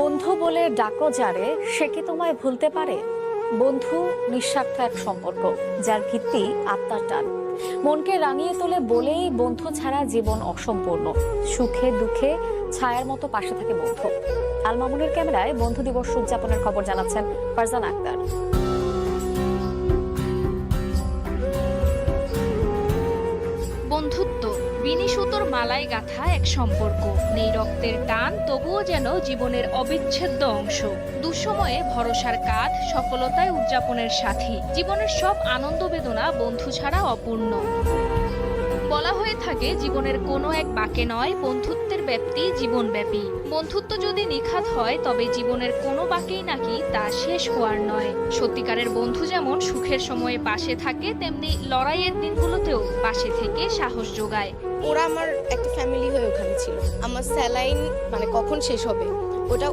বন্ধু বলে ডাকো যারে, সে কি তোমায় ভুলতে পারে? বন্ধু নিঃস্বার্থ এক সম্পর্ক, যার ভিত্তি আত্মার টান। মনকে রাঙিয়ে তোলে বলেই বন্ধু ছাড়া জীবন অসম্পূর্ণ। সুখে দুঃখে ছায়ার মতো পাশে থাকে বন্ধু। আল মামুনের ক্যামেরায় বন্ধু দিবস উদযাপনের খবর জানাচ্ছেন ফারজান আক্তার। বন্ধুত্ব বিনি সুতোর মালায় গাঁথা এক সম্পর্ক। নেই রক্তের টান, তবুও যেন জীবনের অবিচ্ছেদ্য অংশ। দুঃসময়ে ভরসার কাঁধ, সফলতায় উদযাপনের সাথী। জীবনের সব আনন্দ বেদনা বন্ধু ছাড়া অপূর্ণ। বলা হয়ে থাকে জীবনের কোনো এক বাঁকে নয়, বন্ধুত্বের ব্যাপ্তি জীবনব্যাপী। বন্ধুত্ব যদি নিখাত হয়, তবে জীবনের কোনো বাঁকেই নাকি তা শেষ হওয়ার নয়। সত্যিকারের বন্ধু যেমন সুখের সময়ে পাশে থাকে, তেমনি লড়াইয়ের দিনগুলোতেও পাশে থেকে সাহস যোগায়। ওরা আমার একটা ফ্যামিলি হয়ে ওখানে ছিল। আমার স্যালাইন কখন শেষ হবে ওটা